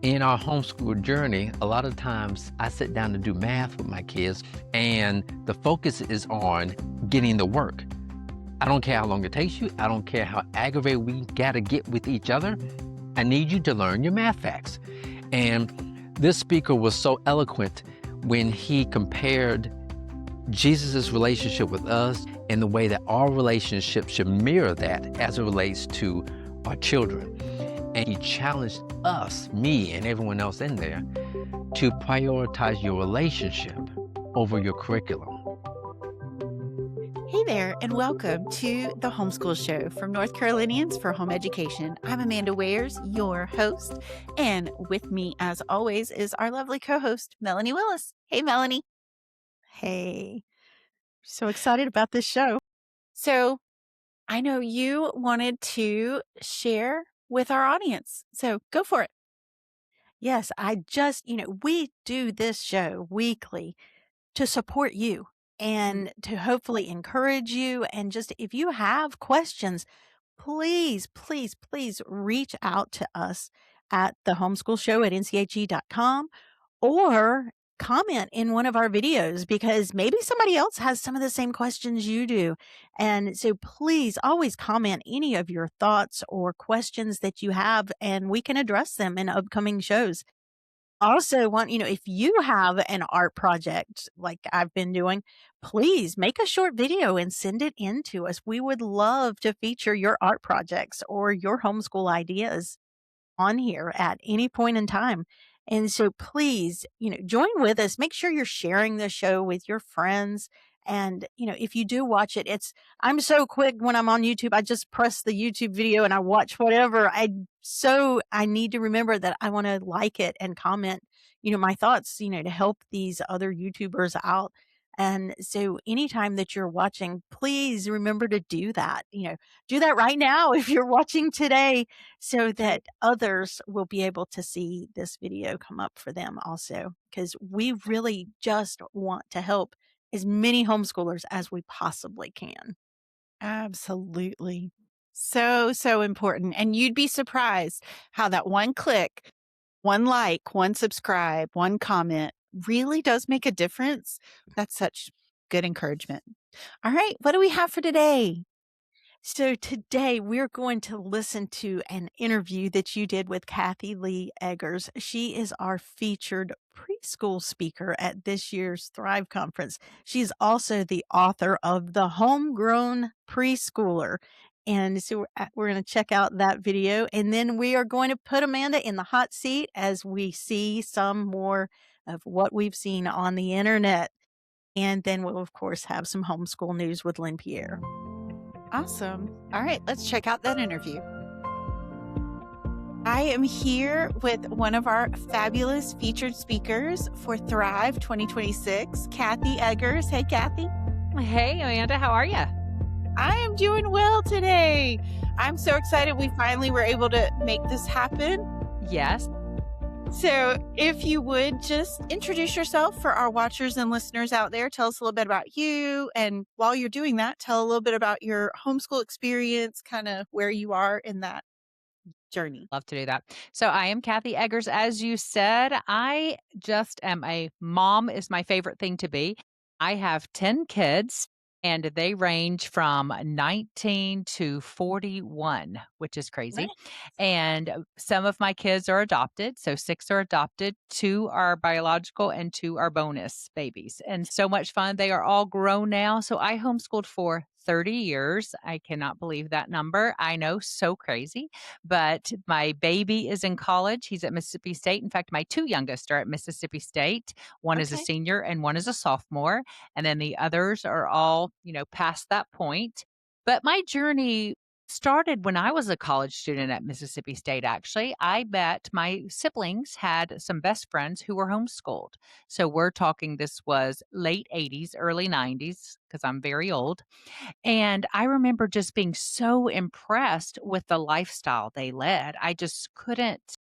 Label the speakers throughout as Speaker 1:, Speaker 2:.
Speaker 1: In our homeschool journey, a lot of times I sit down to do math with my kids, and the focus is on getting the work. I don't care how long it takes you. I don't care how aggravated we gotta get with each other. I need you to learn your math facts. And this speaker was so eloquent when he compared Jesus' relationship with us and the way that our relationship should mirror that as it relates to our children. And he challenged us, me and everyone else in there, to prioritize your relationship over your curriculum.
Speaker 2: Hey there, and welcome to the Homeschool Show from North Carolinians for Home Education. I'm Amanda Wares, your host, and with me, as always, is our lovely co-host, Melanie Willis. Hey, Melanie.
Speaker 3: Hey, so excited about this show.
Speaker 2: So I know you wanted to share with our audience, so go for it.
Speaker 3: Yes, we do this show weekly to support you and to hopefully encourage you. And just if you have questions, please, please, please reach out to us at the homeschool show at nche.com or comment in one of our videos because maybe somebody else has some of the same questions you do. And so please always comment any of your thoughts or questions that you have, and we can address them in upcoming shows. Also if you have an art project like I've been doing, please make a short video and send it in to us. We would love to feature your art projects or your homeschool ideas on here at any point in time. And so please, join with us. Make sure you're sharing the show with your friends. And, if you do watch it, I'm so quick when I'm on YouTube. I just press the YouTube video and I watch whatever. I need to remember that I want to like it and comment, my thoughts, to help these other YouTubers out. And so anytime that you're watching, please remember to do that. Do that right now if you're watching today so that others will be able to see this video come up for them also, because we really just want to help as many homeschoolers as we possibly can.
Speaker 2: Absolutely. So important. And you'd be surprised how that one click, one like, one subscribe, one comment really does make a difference. That's such good encouragement. All right. What do we have for today?
Speaker 3: So today we're going to listen to an interview that you did with Kathy Lee Eggers. She is our featured preschool speaker at this year's Thrive Conference. She's also the author of The Homegrown Preschooler. And so we're going to check out that video, and then we are going to put Amanda in the hot seat as we see some more of what we've seen on the internet. And then we'll, of course, have some homeschool news with Lynn Pierre.
Speaker 2: Awesome. All right, let's check out that interview. I am here with one of our fabulous featured speakers for Thrive 2026, Kathy Eggers. Hey, Kathy.
Speaker 4: Hey, Amanda, how are you?
Speaker 2: I am doing well today. I'm so excited we finally were able to make this happen.
Speaker 4: Yes.
Speaker 2: So if you would just introduce yourself for our watchers and listeners out there, tell us a little bit about you. And while you're doing that, tell a little bit about your homeschool experience, kind of where you are in that journey.
Speaker 4: Love to do that. So I am Kathy Eggers. As you said, I just am a mom is my favorite thing to be. I have 10 kids and they range from 19 to 41, which is crazy.
Speaker 2: Nice.
Speaker 4: And some of my kids are adopted. So 6 are adopted, 2 are biological, and 2 are bonus babies. And so much fun. They are all grown now. So I homeschooled for 30 years. I cannot believe that number. I know, so crazy. But my baby is in college. He's at Mississippi State. In fact, my 2 youngest are at Mississippi State. One is a
Speaker 2: Okay.
Speaker 4: senior and one is a sophomore. And then the others are all, past that point. But my journey started when I was a college student at Mississippi State, actually. I met my siblings had some best friends who were homeschooled. So we're talking this was late 80s, early 90s, because I'm very old. And I remember just being so impressed with the lifestyle they led. I just couldn't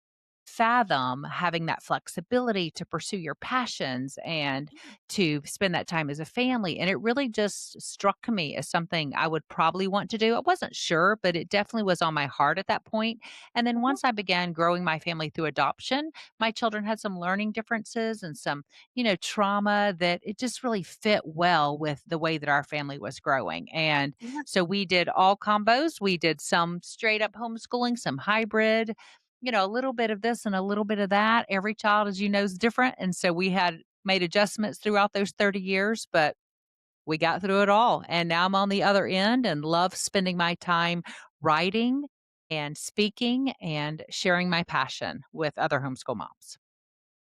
Speaker 4: fathom having that flexibility to pursue your passions and to spend that time as a family. And it really just struck me as something I would probably want to do. I wasn't sure, but it definitely was on my heart at that point. And then
Speaker 2: Mhm.
Speaker 4: once I began growing my family through adoption, my children had some learning differences and some, trauma that it just really fit well with the way that our family was growing. And
Speaker 2: Yeah.
Speaker 4: so we did all combos. We did some straight up homeschooling, some hybrid, a little bit of this and a little bit of that. Every child, as you know, is different. And so we had made adjustments throughout those 30 years, but we got through it all. And now I'm on the other end and love spending my time writing and speaking and sharing my passion with other homeschool moms.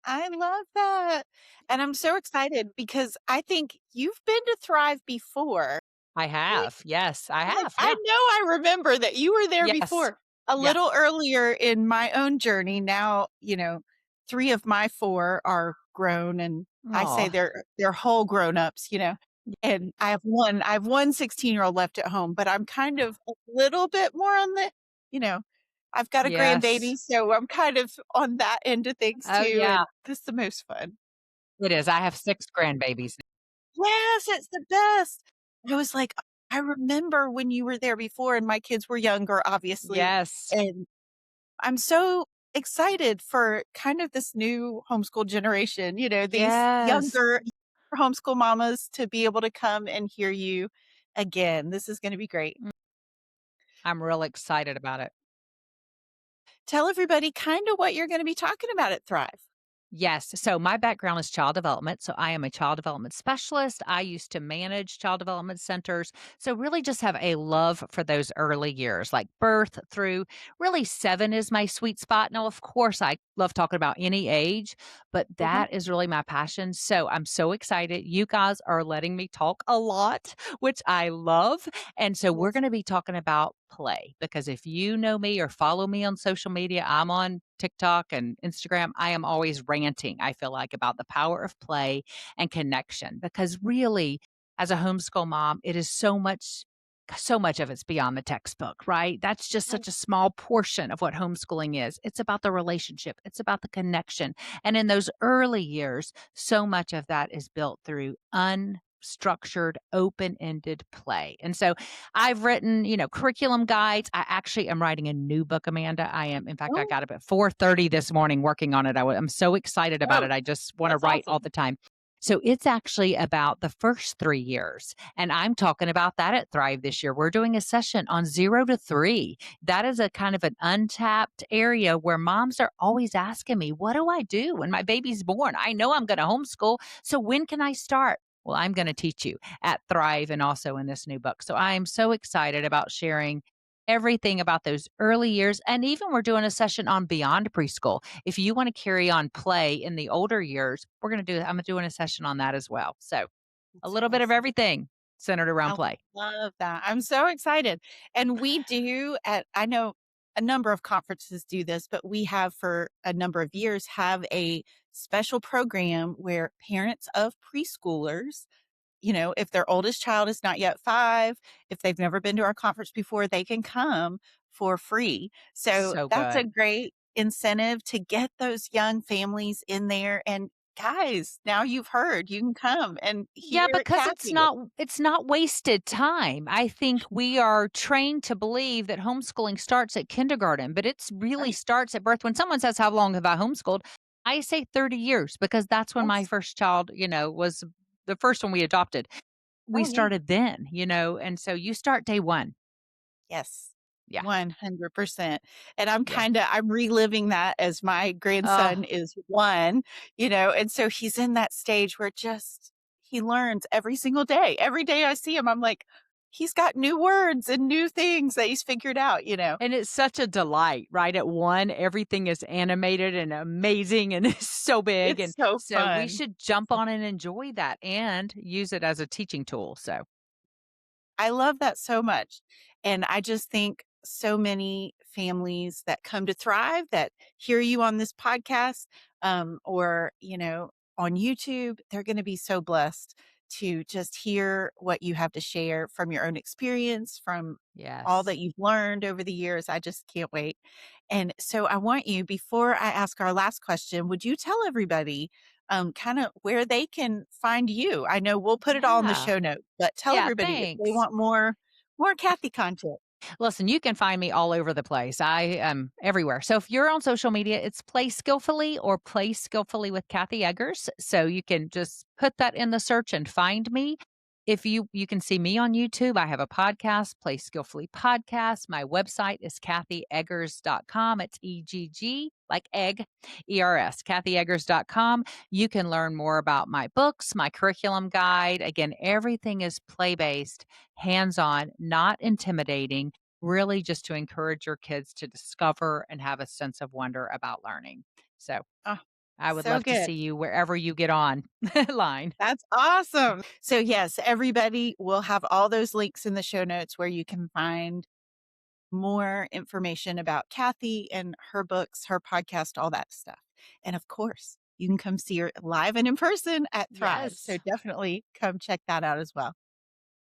Speaker 2: I love that. And I'm so excited because I think you've been to Thrive before.
Speaker 4: I
Speaker 2: Right?
Speaker 4: have. Yes, I
Speaker 2: Like,
Speaker 4: have.
Speaker 2: I
Speaker 4: Yeah.
Speaker 2: know I remember that you were there
Speaker 4: Yes.
Speaker 2: before, a
Speaker 4: Yeah.
Speaker 2: little earlier in my own journey. Now, 3 of my 4 are grown, and I say
Speaker 4: Oh,
Speaker 2: they're whole grown-ups. And I have one 16-year-old left at home, but I'm kind of a little bit more on the you know, I've got a
Speaker 4: yes.
Speaker 2: grandbaby, so I'm kind of on that end of things
Speaker 4: Oh,
Speaker 2: too,
Speaker 4: yeah.
Speaker 2: and this is the most fun.
Speaker 4: It is. I have 6 grandbabies.
Speaker 2: Yes, it's the best. I was like, I remember when you were there before and my kids were younger, obviously.
Speaker 4: Yes.
Speaker 2: And I'm so excited for kind of this new homeschool generation, these
Speaker 4: Yes.
Speaker 2: younger homeschool mamas to be able to come and hear you again. This is going to be great.
Speaker 4: I'm real excited about it.
Speaker 2: Tell everybody kind of what you're going to be talking about at Thrive.
Speaker 4: Yes. So my background is child development. So I am a child development specialist. I used to manage child development centers. So really just have a love for those early years, like birth through really 7 is my sweet spot. Now, of course, I love talking about any age, but
Speaker 2: Mhm.
Speaker 4: that is really my passion. So I'm so excited. You guys are letting me talk a lot, which I love. And so we're
Speaker 2: Yes.
Speaker 4: going to be talking about play because if you know me or follow me on social media, I'm on TikTok and Instagram. I am always ranting, I feel like, about the power of play and connection because really, as a homeschool mom, it is so much of it's beyond the textbook, right? That's just
Speaker 2: Right.
Speaker 4: such a small portion of what homeschooling is. It's about the relationship, it's about the connection. And in those early years, so much of that is built through unstructured, open ended play. And so I've written, curriculum guides. I actually am writing a new book, Amanda. I am, in fact, I
Speaker 2: Oh,
Speaker 4: got up at 4:30 this morning working on it. I'm so excited about
Speaker 2: oh,
Speaker 4: it. I just want to
Speaker 2: that's
Speaker 4: write all
Speaker 2: awesome.
Speaker 4: the time. So it's actually about the first 3 years. And I'm talking about that at Thrive this year. We're doing a session on 0 to 3. That is a kind of an untapped area where moms are always asking me, what do I do when my baby's born? I know I'm going to homeschool. So when can I start? Well, I'm going to teach you at Thrive and also in this new book. So I am so excited about sharing everything about those early years. And even we're doing a session on beyond preschool. If you want to carry on play in the older years, I'm doing a session on that as well. So a
Speaker 2: That's
Speaker 4: little bit of
Speaker 2: awesome.
Speaker 4: everything centered around
Speaker 2: I
Speaker 4: play.
Speaker 2: love that. I'm so excited. And we do I know a number of conferences do this, but we have for a number of years have a special program where parents of preschoolers, if their oldest child is not yet 5, if they've never been to our conference before, they can come for free. So
Speaker 4: So
Speaker 2: that's a
Speaker 4: good.
Speaker 2: great incentive to get those young families in there. And guys, now you've heard, you can come and
Speaker 4: Yeah,
Speaker 2: hear
Speaker 4: because
Speaker 2: Kathy.
Speaker 4: it's not wasted time. I think we are trained to believe that homeschooling starts at kindergarten, but it's really
Speaker 2: Right.
Speaker 4: starts at birth. When someone says, "How long have I homeschooled?" I say 30 years because that's when my
Speaker 2: Yes.
Speaker 4: first child, was the first one we adopted. We
Speaker 2: Oh, yeah.
Speaker 4: started then, and so you start day 1.
Speaker 2: Yes.
Speaker 4: Yeah.
Speaker 2: 100%. And
Speaker 4: Yeah.
Speaker 2: I'm reliving that as my grandson
Speaker 4: Oh,
Speaker 2: is 1, and so he's in that stage where just he learns every single day. Every day I see him, I'm like, he's got new words and new things that he's figured out.
Speaker 4: and it's such a delight, right? At 1, everything is animated and amazing and it's so big,
Speaker 2: It's
Speaker 4: and
Speaker 2: so
Speaker 4: so we
Speaker 2: fun.
Speaker 4: should jump on and enjoy that and use it as a teaching tool, so
Speaker 2: I love that so much. And I just think so many families that come to Thrive that hear you on this podcast, or, on YouTube, they're going to be so blessed to just hear what you have to share from your own experience, from all that
Speaker 4: Yes.
Speaker 2: you've learned over the years. I just can't wait. And so I want you, before I ask our last question, would you tell everybody kind of where they can find you? I know we'll put it all in the
Speaker 4: Yeah.
Speaker 2: show notes, but tell
Speaker 4: Yeah,
Speaker 2: everybody if they
Speaker 4: thanks.
Speaker 2: want more Kathy content.
Speaker 4: Listen, you can find me all over the place. I am everywhere. So if you're on social media, it's Play Skillfully or Play Skillfully with Kathy Eggers. So you can just put that in the search and find me. If you can see me on YouTube, I have a podcast, Play Skillfully Podcast. My website is kathyeggers.com. It's EGG, like egg, ERS, kathyeggers.com. You can learn more about my books, my curriculum guide. Again, everything is play based, hands on, not intimidating, really just to encourage your kids to discover and have a sense of wonder about learning. So
Speaker 2: Oh,
Speaker 4: I would
Speaker 2: so
Speaker 4: love to
Speaker 2: good.
Speaker 4: see you wherever you get on line.
Speaker 2: That's awesome. So, yes, everybody will have all those links in the show notes where you can find more information about Kathy and her books, her podcast, all that stuff. And of course, you can come see her live and in person at Thrive. So,
Speaker 4: Yes.
Speaker 2: definitely come check that out as well.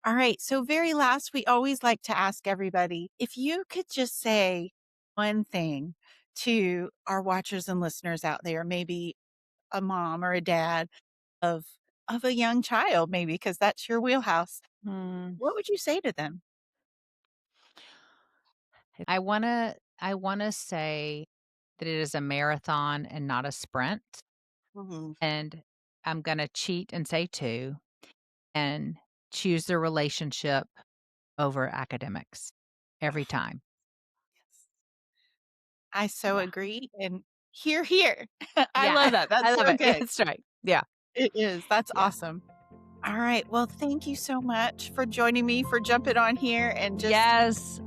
Speaker 2: All right. So, very last, we always like to ask everybody if you could just say one thing to our watchers and listeners out there, maybe a mom or a dad of a young child, maybe because that's your wheelhouse.
Speaker 4: Mm.
Speaker 2: What would you say to them?
Speaker 4: I wanna say that it is a marathon and not a sprint.
Speaker 2: Mhm.
Speaker 4: And I'm gonna cheat and say two and choose the relationship over academics every time.
Speaker 2: Yes. I so
Speaker 4: Yeah.
Speaker 2: agree. And here, here. I
Speaker 4: Yeah.
Speaker 2: love that.
Speaker 4: I
Speaker 2: That's
Speaker 4: love
Speaker 2: so
Speaker 4: it.
Speaker 2: good.
Speaker 4: That's right. Yeah.
Speaker 2: It is. That's
Speaker 4: Yeah.
Speaker 2: awesome. All right. Well, thank you so much for joining me, for jumping on here and just
Speaker 4: Yes.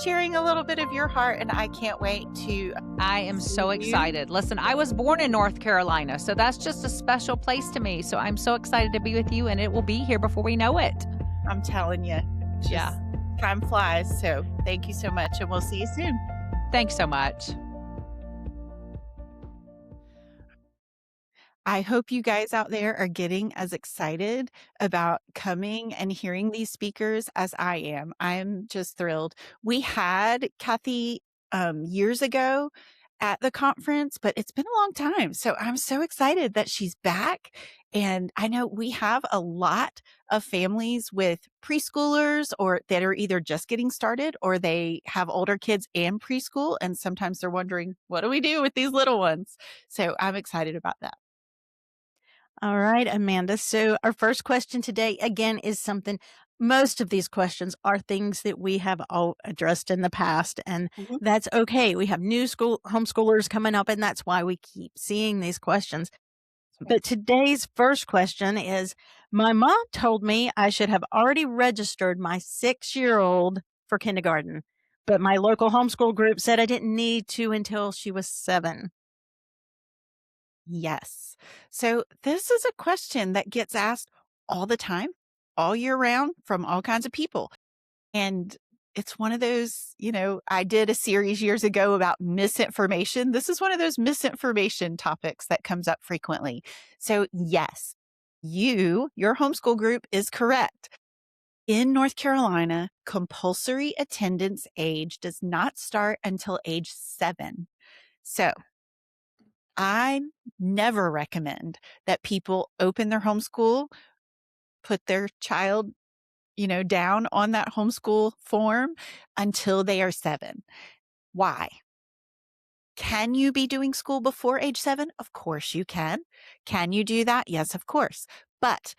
Speaker 2: sharing a little bit of your heart. And I can't wait to
Speaker 4: I am
Speaker 2: see
Speaker 4: so
Speaker 2: you.
Speaker 4: excited. Listen, I was born in North Carolina, so that's just a special place to me. So I'm so excited to be with you, and it will be here before we know it.
Speaker 2: I'm telling you, just
Speaker 4: Yeah.
Speaker 2: time flies. So thank you so much. And we'll see you soon.
Speaker 4: Thanks so much.
Speaker 2: I hope you guys out there are getting as excited about coming and hearing these speakers as I am. I'm just thrilled. We had Kathy years ago at the conference, but it's been a long time. So I'm so excited that she's back. And I know we have a lot of families with preschoolers or that are either just getting started or they have older kids and preschool. And sometimes they're wondering, what do we do with these little ones? So I'm excited about that.
Speaker 3: All right, Amanda. So, our first question today, again, is something most of these questions are things that we have all addressed in the past, and
Speaker 2: Mhm.
Speaker 3: that's okay. We have new school homeschoolers coming up, and that's why we keep seeing these questions. But today's first question is my mom told me I should have already registered my 6-year-old for kindergarten, but my local homeschool group said I didn't need to until she was 7.
Speaker 2: Yes. So this is a question that gets asked all the time, all year round from all kinds of people. And it's one of those, I did a series years ago about misinformation. This is one of those misinformation topics that comes up frequently. So, yes, your homeschool group is correct. In North Carolina, compulsory attendance age does not start until age 7. So, I never recommend that people open their homeschool, put their child, down on that homeschool form until they are 7. Why? Can you be doing school before age 7? Of course you can. Can you do that? Yes, of course. But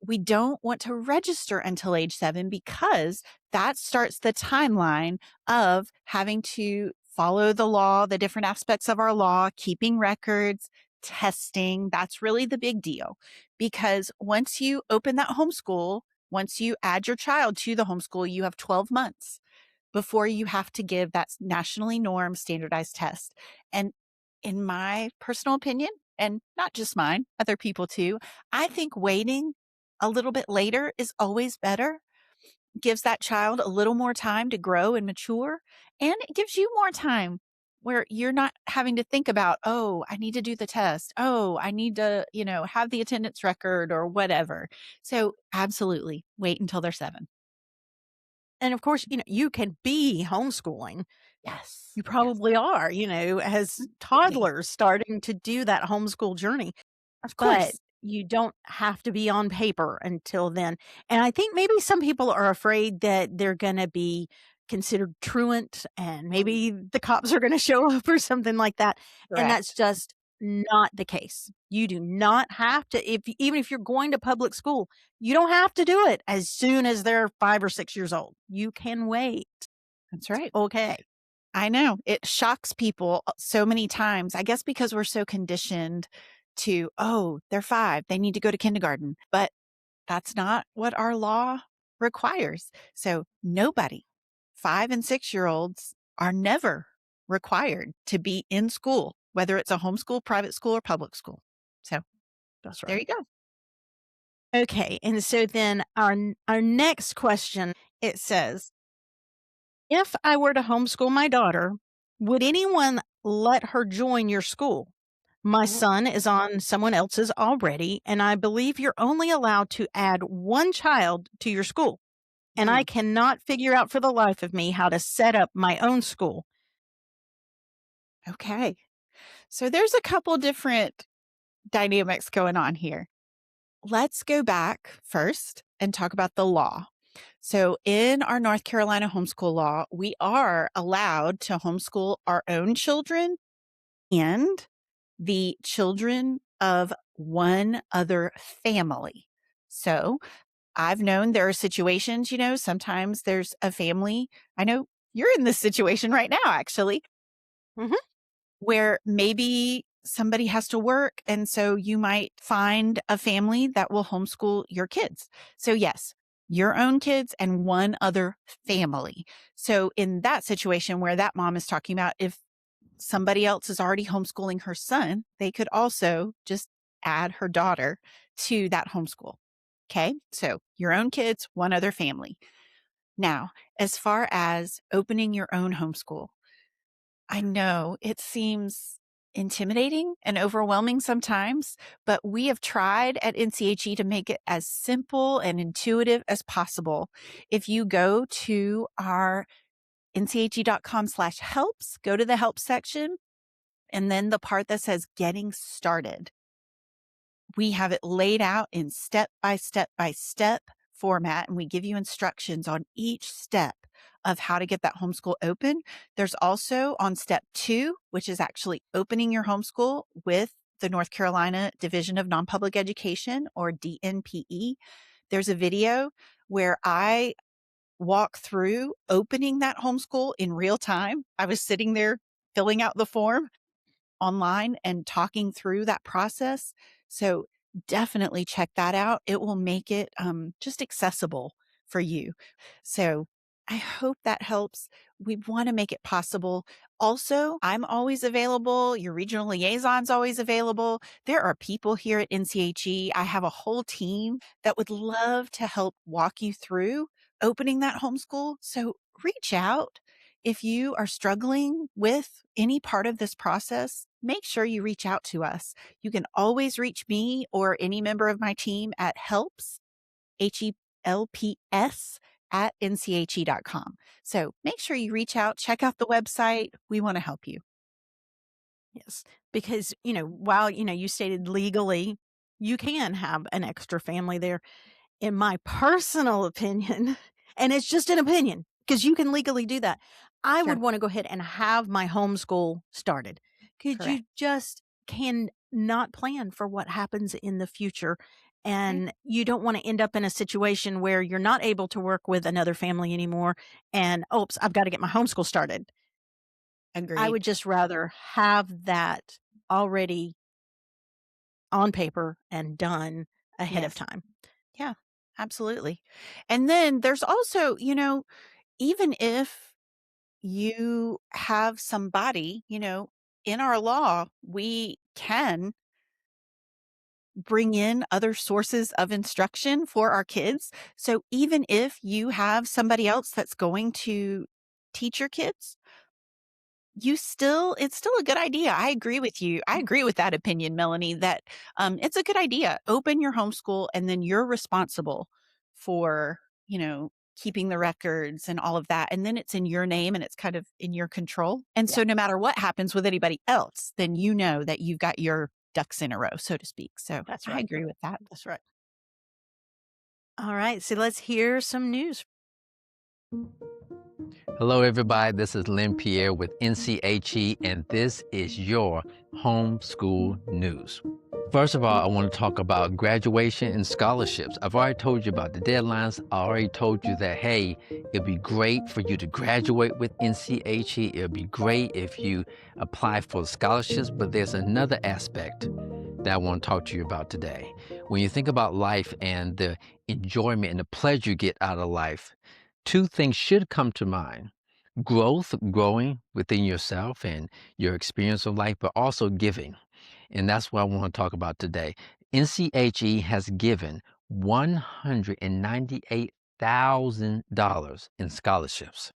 Speaker 2: we don't want to register until age 7 because that starts the timeline of having to follow the law, the different aspects of our law, keeping records, testing. That's really the big deal because once you open that homeschool, once you add your child to the homeschool, you have 12 months before you have to give that nationally normed standardized test. And in my personal opinion, and not just mine, other people too, I think waiting a little bit later is always better. Gives that child a little more time to grow and mature, and it gives you more time where you're not having to think about, oh, I need to do the test. Oh, I need to, have the attendance record or whatever. So absolutely wait until they're 7.
Speaker 3: And of course, you can be homeschooling.
Speaker 2: Yes.
Speaker 3: You
Speaker 2: Yes.
Speaker 3: probably are, as
Speaker 2: Absolutely.
Speaker 3: toddlers starting to do that homeschool journey,
Speaker 2: Of
Speaker 3: but
Speaker 2: course.
Speaker 3: you don't have to be on paper until then. And I think maybe some people are afraid that they're going to be considered truant and
Speaker 2: Mm,
Speaker 3: maybe the cops are going to show up or something like that. And that's
Speaker 2: correct.
Speaker 3: just not the case. You do not have to, even if you're going to public school, you don't have to do it as soon as they're 5 or 6 years old. You can wait.
Speaker 2: That's right.
Speaker 3: Okay.
Speaker 2: I know. It shocks people so many times. I guess because we're so conditioned to, oh, they're 5, they need to go to kindergarten. But that's not what our law requires. So nobody, 5 and 6-year-olds, are never required to be in school, whether it's a homeschool, private school, or public school. So
Speaker 3: That's
Speaker 2: there
Speaker 3: right.
Speaker 2: you go.
Speaker 3: Okay, and so then our next question, it says, if I were to homeschool my daughter, would anyone let her join your school? My son is on someone else's already, and I believe you're only allowed to add one child to your school. And I
Speaker 2: Mm,
Speaker 3: cannot figure out for the life of me how to set up my own school.
Speaker 2: okay. So there's a couple different dynamics going on here. Let's go back first and talk about the law. So, in our North Carolina homeschool law, we are allowed to homeschool our own children and the children of one other family. So, I've known there are situations, sometimes there's a family. I know you're in this situation right now, actually,
Speaker 3: Mhm.
Speaker 2: where maybe somebody has to work. And so you might find a family that will homeschool your kids. So, yes, your own kids and one other family. So, in that situation where that mom is talking about, if somebody else is already homeschooling her son, they could also just add her daughter to that homeschool. Okay. So, your own kids, one other family. Now, as far as opening your own homeschool, I know it seems intimidating and overwhelming sometimes, but we have tried at NCHE to make it as simple and intuitive as possible. If you go to our nche.com/helps, go to the help section, and then the part that says getting started. We have it laid out in step by step by step format, and we give you instructions on each step of how to get that homeschool open. There's also on step 2, which is actually opening your homeschool with the North Carolina Division of Non-Public Education, or DNPE. There's a video where I walk through opening that homeschool in real time. I was sitting there filling out the form online and talking through that process. So definitely check that out. It will make it just accessible for you. So I hope that helps. We want to make it possible. Also, I'm always available. Your regional liaison's always available. There are people here at NCHE. I have a whole team that would love to help walk you through opening that homeschool. So reach out. If you are struggling with any part of this process, make sure you reach out to us. You can always reach me or any member of my team at helps, HELPS, at nche.com. So make sure you reach out, check out the website. We want to help you.
Speaker 3: Yes. Because, while, you stated legally, you can have an extra family there. In my personal opinion, and it's just an opinion because you can legally do that, I would
Speaker 2: Sure.
Speaker 3: want to go ahead and have my homeschool started because
Speaker 2: Correct.
Speaker 3: you just can not plan for what happens in the future.
Speaker 2: Right.
Speaker 3: And you don't want to end up in a situation where you're not able to work with another family anymore. And, oops, I've got to get my homeschool started. I
Speaker 2: Agreed.
Speaker 3: would just rather have that already on paper and done ahead of
Speaker 2: Yes.
Speaker 3: time.
Speaker 2: Yeah, absolutely. And then there's also, even if you have somebody, in our law, we can bring in other sources of instruction for our kids. So even if you have somebody else that's going to teach your kids, it's still a good idea. I agree with you. I agree with that opinion, Melanie, that it's a good idea. Open your homeschool and then you're responsible for, keeping the records and all of that. And then it's in your name and it's kind of in your control. And
Speaker 3: Yeah.
Speaker 2: so no matter what happens with anybody else, then you know that you've got your ducks in a row, so to speak. So
Speaker 3: That's
Speaker 2: I
Speaker 3: right.
Speaker 2: agree with that.
Speaker 3: That's right. All right. So let's hear some news.
Speaker 1: Hello, everybody. This is Lynn Pierre with NCHE, and this is your homeschool news. First of all, I want to talk about graduation and scholarships. I've already told you about the deadlines. I already told you that, hey, it'd be great for you to graduate with NCHE. It'd be great if you apply for scholarships, but there's another aspect that I want to talk to you about today. When you think about life and the enjoyment and the pleasure you get out of life, two things should come to mind. Growing within yourself and your experience of life, but also giving. And that's what I want to talk about today. NCHE has given $198,000 in scholarships.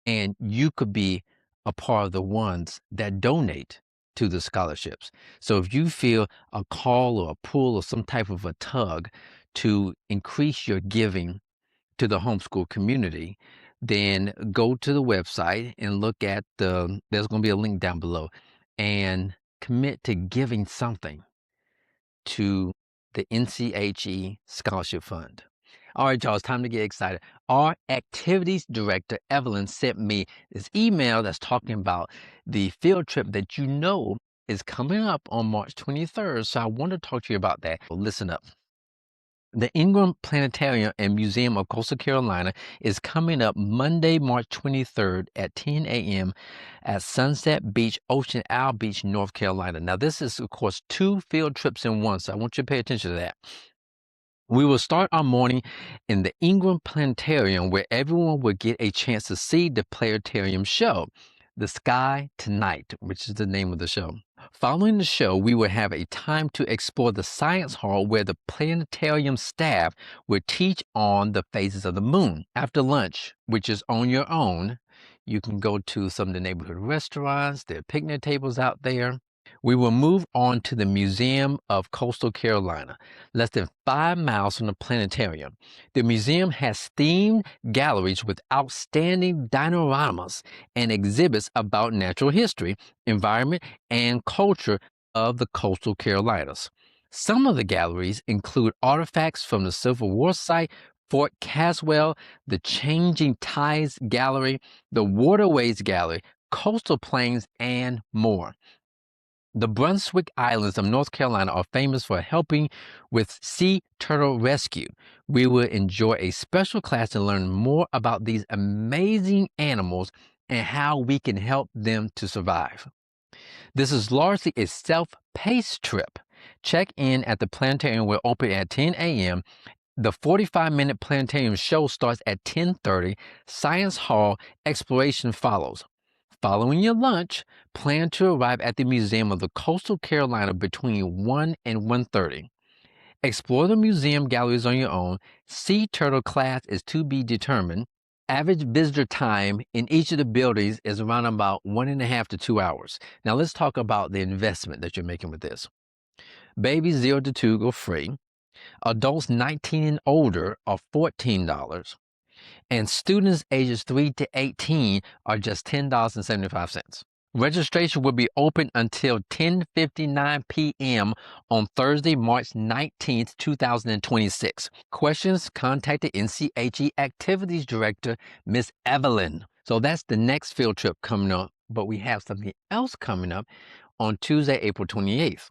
Speaker 1: And you could be a part of the ones that donate to the scholarships. So if you feel a call or a pull or some type of a tug to increase your giving to the homeschool community, then go to the website and look at there's going to be a link down below, and commit to giving something to the NCHE Scholarship Fund. All right, y'all, it's time to get excited. Our activities director, Evelyn, sent me this email that's talking about the field trip that is coming up on March 23rd. So I want to talk to you about that. Well, listen up. The Ingram Planetarium and Museum of Coastal Carolina is coming up Monday, March 23rd at 10 a.m. at Sunset Beach, Ocean Isle Beach, North Carolina. Now, this is, of course, 2 field trips in one, so I want you to pay attention to that. We will start our morning in the Ingram Planetarium, where everyone will get a chance to see the planetarium show, The Sky Tonight, which is the name of the show. Following the show, we will have a time to explore the science hall, where the planetarium staff will teach on the phases of the moon. After lunch, which is on your own, you can go to some of the neighborhood restaurants. There are picnic tables out there. We will move on to the Museum of Coastal Carolina, less than 5 miles from the planetarium. The museum has themed galleries with outstanding dioramas and exhibits about natural history, environment, and culture of the coastal Carolinas. Some of the galleries include artifacts from the Civil War site, Fort Caswell, the Changing Tides Gallery, the Waterways Gallery, coastal plains, and more. The Brunswick Islands of North Carolina are famous for helping with sea turtle rescue. We will enjoy a special class to learn more about these amazing animals and how we can help them to survive. This is largely a self-paced trip. Check-in at the planetarium will open at 10 a.m. The 45-minute planetarium show starts at 10:30. Science Hall exploration follows. Following your lunch, plan to arrive at the Museum of the Coastal Carolina between 1 and 1:30. Explore the museum galleries on your own. Sea turtle class is to be determined. Average visitor time in each of the buildings is around about 1.5 to 2 hours. Now let's talk about the investment that you're making with this. Babies 0 to 2 go free. Adults 19 and older are $14. And students ages 3 to 18 are just $10.75. Registration will be open until 10:59 p.m. on Thursday, March 19th, 2026. Questions? Contact the NCHE Activities Director, Miss Evelyn. So that's the next field trip coming up, but we have something else coming up on Tuesday, April 28th.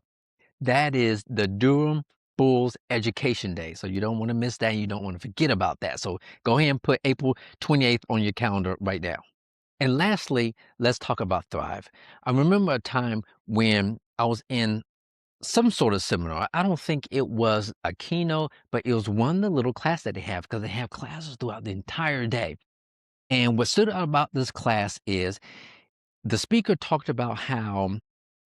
Speaker 1: That is the Durham Bulls Education Day. So you don't want to miss that. You don't want to forget about that. So go ahead and put April 28th on your calendar right now. And lastly, let's talk about Thrive. I remember a time when I was in some sort of seminar. I don't think it was a keynote, but it was one of the little classes that they have, because they have classes throughout the entire day. And what stood out about this class is the speaker talked about how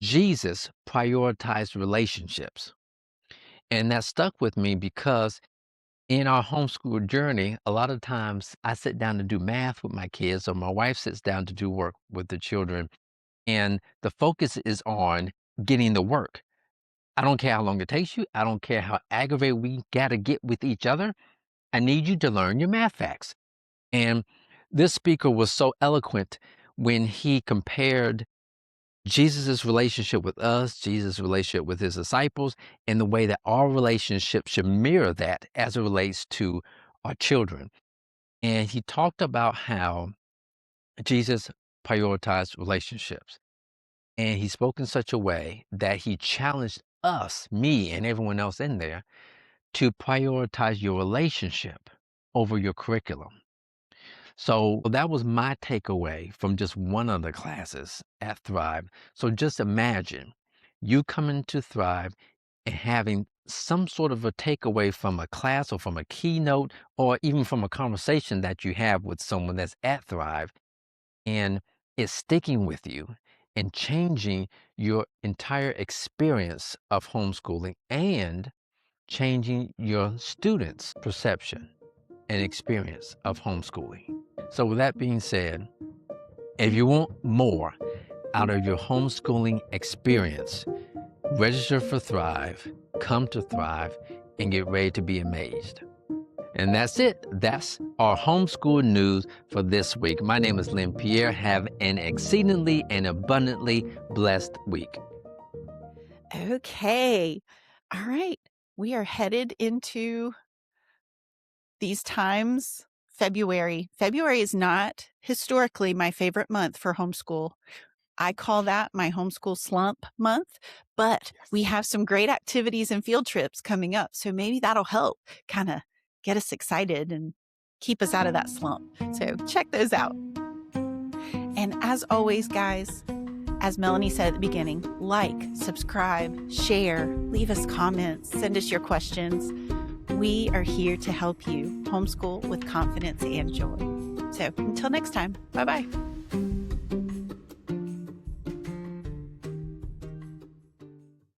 Speaker 1: Jesus prioritized relationships. And that stuck with me because in our homeschool journey, a lot of times I sit down to do math with my kids, or my wife sits down to do work with the children. And the focus is on getting the work. I don't care how long it takes you. I don't care how aggravated we got to get with each other. I need you to learn your math facts. And this speaker was so eloquent when he compared Jesus' relationship with us, Jesus' relationship with his disciples, and the way that our relationship should mirror that as it relates to our children. And he talked about how Jesus prioritized relationships. And he spoke in such a way that he challenged us, me, and everyone else in there to prioritize your relationship over your curriculum. So that was my takeaway from just one of the classes at Thrive. So just imagine you coming to Thrive and having some sort of a takeaway from a class or from a keynote or even from a conversation that you have with someone that's at Thrive, and it's sticking with you and changing your entire experience of homeschooling and changing your students' perception and experience of homeschooling. So with that being said, if you want more out of your homeschooling experience, register for Thrive, come to Thrive, and get ready to be amazed. And that's it. That's our homeschool news for this week. My name is Lynn Pierre. Have an exceedingly and abundantly blessed week.
Speaker 2: Okay. All right. We are headed into these times. February. February is not historically my favorite month for homeschool. I call that my homeschool slump month, but we have some great activities and field trips coming up. So maybe that'll help kind of get us excited and keep us out of that slump. So check those out. And as always, guys, as Melanie said at the beginning, like, subscribe, share, leave us comments, send us your questions. We are here to help you homeschool with confidence and joy. So until next time, bye-bye.